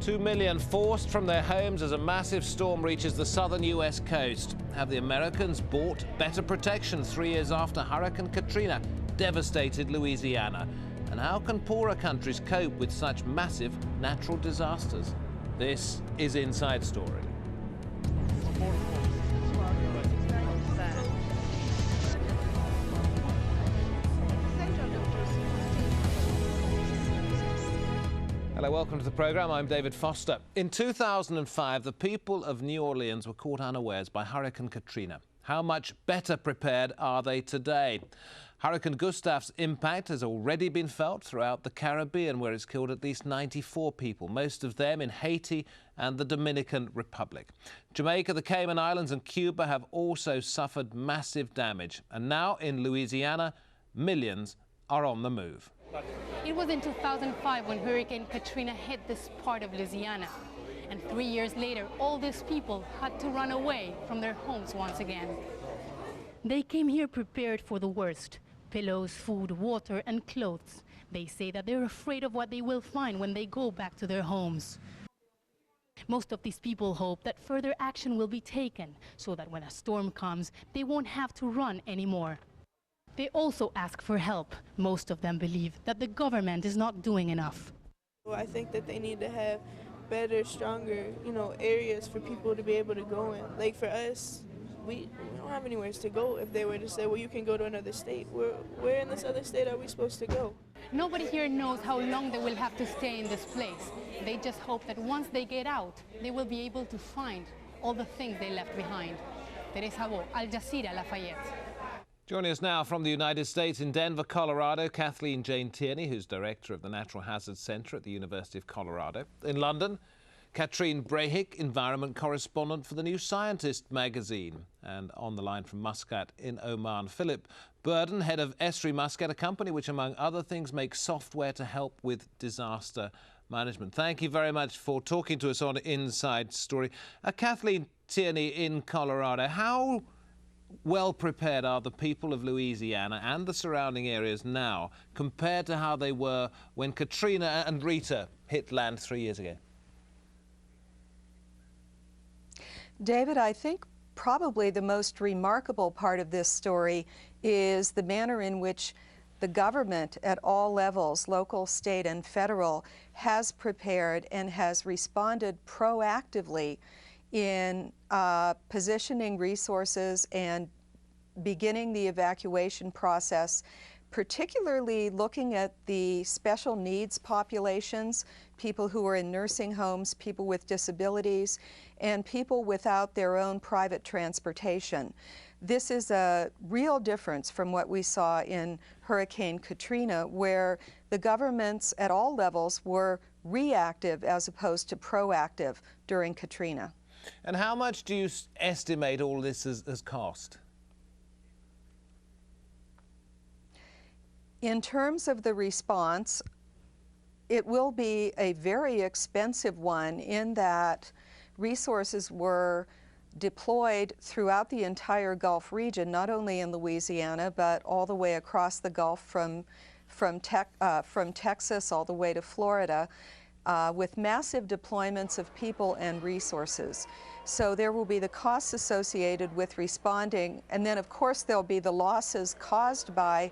2 million forced from their homes as a massive storm reaches the southern U.S. coast. Have the Americans bought better protection 3 years after Hurricane Katrina devastated Louisiana? And how can poorer countries cope with such massive natural disasters? This is Inside Story. Hello, welcome to the programme. I'm David Foster. In 2005, the people of New Orleans were caught unawares by Hurricane Katrina. How much better prepared are they today? Hurricane Gustav's impact has already been felt throughout the Caribbean, where it's killed at least 94 people, most of them in Haiti and the Dominican Republic. Jamaica, the Cayman Islands and Cuba have also suffered massive damage. And now in Louisiana, millions are on the move. It was in 2005 when Hurricane Katrina hit this part of Louisiana. And 3 years later, all these people had to run away from their homes once again. They came here prepared for the worst: pillows, food, water, and clothes. They say that they're afraid of what they will find when they go back to their homes. Most of these people hope that further action will be taken so that when a storm comes, they won't have to run anymore. They also ask for help. Most of them believe that the government is not doing enough. I think that they need to have better, stronger, areas for people to be able to go in. Like for us, we don't have anywhere to go. If they were to say, well, you can go to another state, where in this other state are we supposed to go? Nobody here knows how long they will have to stay in this place. They just hope that once they get out, they will be able to find all the things they left behind. Teresa Bo, Al Jazeera, Lafayette. Joining us now from the United States in Denver, Colorado, Kathleen Jane Tierney, who's director of the Natural Hazards Center at the University of Colorado. In London, Katrine Brehick, environment correspondent for the New Scientist magazine. And on the line from Muscat in Oman, Philip Burden, head of Esri Muscat, a company which, among other things, makes software to help with disaster management. Thank you very much for talking to us on Inside Story. Kathleen Tierney in Colorado, how well prepared are the people of Louisiana and the surrounding areas now compared to how they were when Katrina and Rita hit land 3 years ago? David, I think probably the most remarkable part of this story is the manner in which the government at all levels, local, state, and federal, has prepared and has responded proactively in positioning resources and beginning the evacuation process, particularly looking at the special needs populations, people who are in nursing homes, people with disabilities, and people without their own private transportation. This is a real difference from what we saw in Hurricane Katrina, where the governments at all levels were reactive as opposed to proactive during Katrina. And how much do you estimate all this has cost? In terms of the response, it will be a very expensive one in that resources were deployed throughout the entire Gulf region, not only in Louisiana, but all the way across the Gulf from Texas all the way to Florida, with massive deployments of people and resources. So there will be the costs associated with responding, and then of course there'll be the losses caused by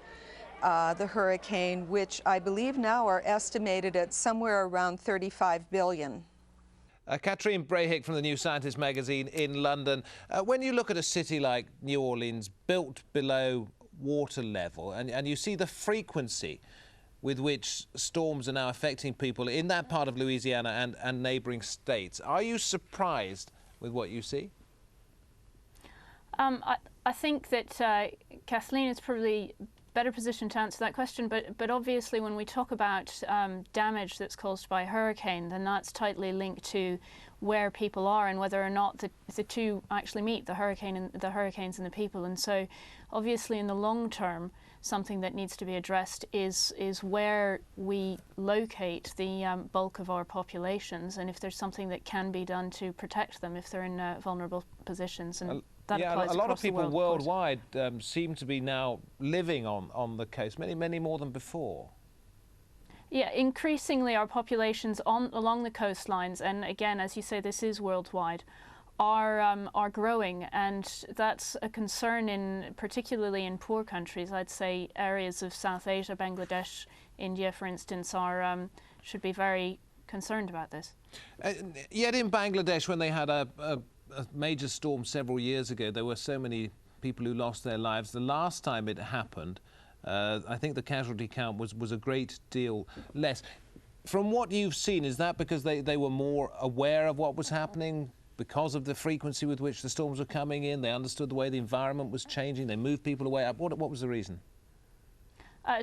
the hurricane, which I believe now are estimated at somewhere around $35 billion. Katrine Brehick from the New Scientist magazine in London. When you look at a city like New Orleans, built below water level, and you see the frequency with which storms are now affecting people in that part of Louisiana and neighbouring states, are you surprised with what you see? I think that Kathleen is probably better positioned to answer that question, but obviously when we talk about damage that's caused by a hurricane, then that's tightly linked to where people are and whether or not the two actually meet, the hurricanes and the people. And so obviously in the long term, something that needs to be addressed is where we locate the bulk of our populations, and if there's something that can be done to protect them if they're in vulnerable positions. And that applies a lot of across the people world, worldwide seem to be now living on the coast, many more than before. Yeah, increasingly our populations along the coastlines, and again, as you say, this is worldwide, are growing, and that's a concern particularly in poor countries. I'd say areas of South Asia, Bangladesh, India, for instance, should be very concerned about this. Yet in Bangladesh, when they had a major storm several years ago, there were so many people who lost their lives. The last time it happened, I think the casualty count was a great deal less. From what you've seen, is that because they were more aware of what was happening, because of the frequency with which the storms were coming in? They understood the way the environment was changing, they moved people away? What was the reason?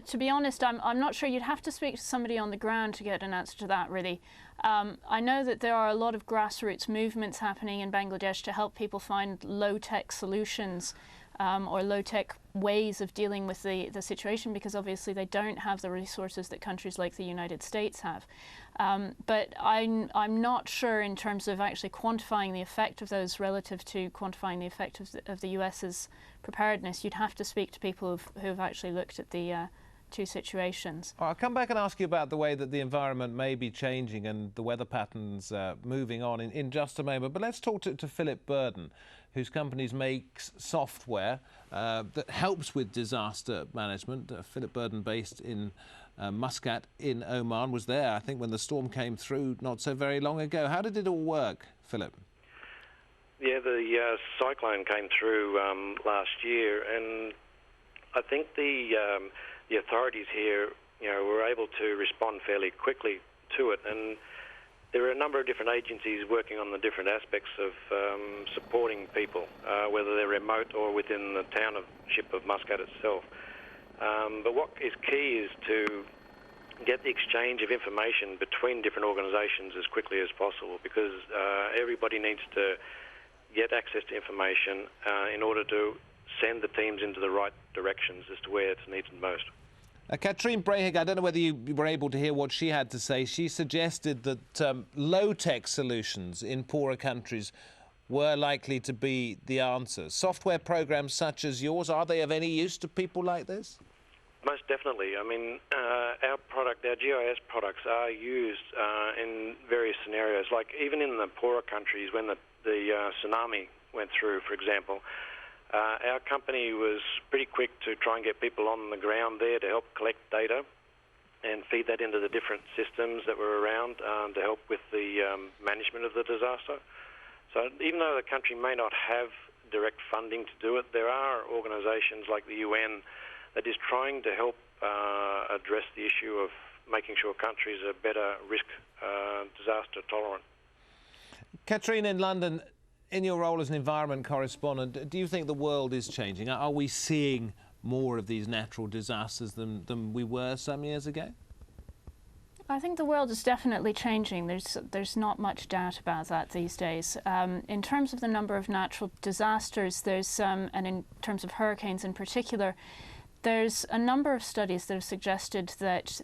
To be honest, I'm not sure. You'd have to speak to somebody on the ground to get an answer to that, really. I know that there are a lot of grassroots movements happening in Bangladesh to help people find low-tech solutions or low-tech ways of dealing with the situation, because obviously they don't have the resources that countries like the United States have. But I'm not sure in terms of actually quantifying the effect of those relative to quantifying the effect of the US's preparedness. You'd have to speak to people who've actually looked at the two situations. I'll come back and ask you about the way that the environment may be changing and the weather patterns moving on in just a moment. But let's talk to Philip Burden, whose company makes software that helps with disaster management. Philip Burden, based in Muscat in Oman, was there, I think, when the storm came through not so very long ago. How did it all work, Philip? Yeah, the cyclone came through last year, and I think the authorities here, were able to respond fairly quickly to it. And there are a number of different agencies working on the different aspects of supporting people, whether they're remote or within the township of Muscat itself. But what is key is to get the exchange of information between different organisations as quickly as possible, because everybody needs to get access to information in order to send the teams into the right directions as to where it's needed most. Katrine Brehig, I don't know whether you were able to hear what she had to say. She suggested that low-tech solutions in poorer countries were likely to be the answer. Software programs such as yours, are they of any use to people like this? Most definitely. I mean, our GIS products are used in various scenarios. Like even in the poorer countries, when the tsunami went through, for example, our company was pretty quick to try and get people on the ground there to help collect data and feed that into the different systems that were around to help with the management of the disaster. So even though the country may not have direct funding to do it, there are organisations like the UN that is trying to help address the issue of making sure countries are better risk disaster tolerant. Katrine, in London, in your role as an environment correspondent, do you think the world is changing? Are we seeing more of these natural disasters than we were some years ago? I think the world is definitely changing. There's not much doubt about that these days. In terms of the number of natural disasters, and in terms of hurricanes in particular, there's a number of studies that have suggested that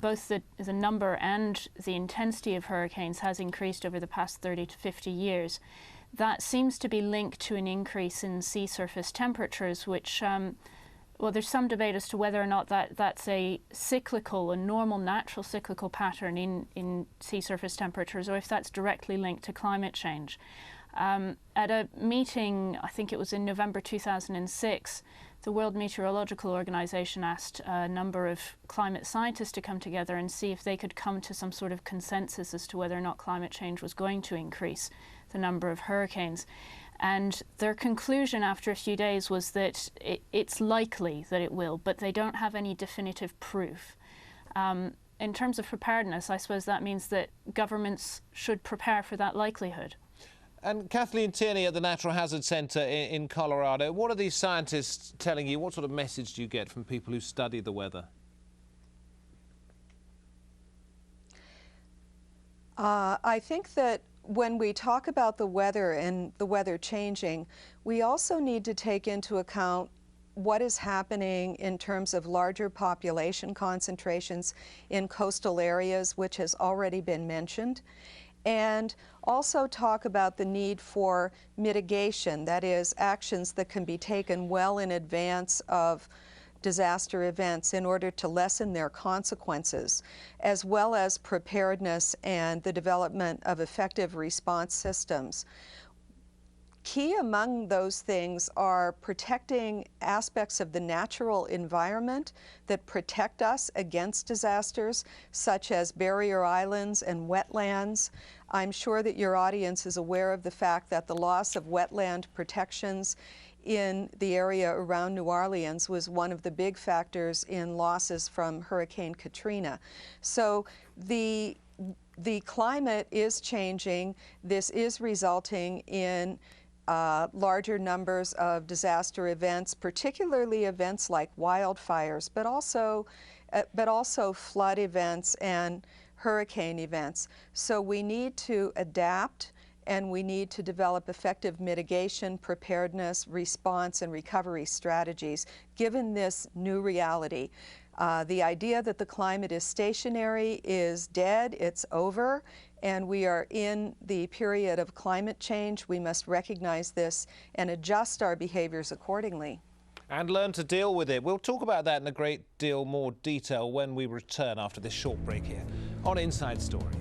both the number and the intensity of hurricanes has increased over the past 30 to 50 years. That seems to be linked to an increase in sea surface temperatures, which, well, there's some debate as to whether or not that's a normal, natural cyclical pattern in sea surface temperatures, or if that's directly linked to climate change. At a meeting, I think it was in November 2006, the World Meteorological Organization asked a number of climate scientists to come together and see if they could come to some sort of consensus as to whether or not climate change was going to increase the number of hurricanes. And their conclusion after a few days was that it's likely that it will, but they don't have any definitive proof. In terms of preparedness, I suppose that means that governments should prepare for that likelihood. And Kathleen Tierney at the Natural Hazard Center in Colorado, what are these scientists telling you? What sort of message do you get from people who study the weather? I think that when we talk about the weather and the weather changing, we also need to take into account what is happening in terms of larger population concentrations in coastal areas, which has already been mentioned, and also talk about the need for mitigation, that is, actions that can be taken well in advance of disaster events in order to lessen their consequences, as well as preparedness and the development of effective response systems. Key among those things are protecting aspects of the natural environment that protect us against disasters, such as barrier islands and wetlands. I'm sure that your audience is aware of the fact that the loss of wetland protections in the area around New Orleans was one of the big factors in losses from Hurricane Katrina. So the climate is changing. This is resulting in larger numbers of disaster events, particularly events like wildfires, but also flood events and hurricane events. So we need to adapt, and we need to develop effective mitigation, preparedness, response, and recovery strategies given this new reality. The idea that the climate is stationary is dead, it's over, and we are in the period of climate change. We must recognize this and adjust our behaviors accordingly. And learn to deal with it. We'll talk about that in a great deal more detail when we return after this short break here on Inside Story.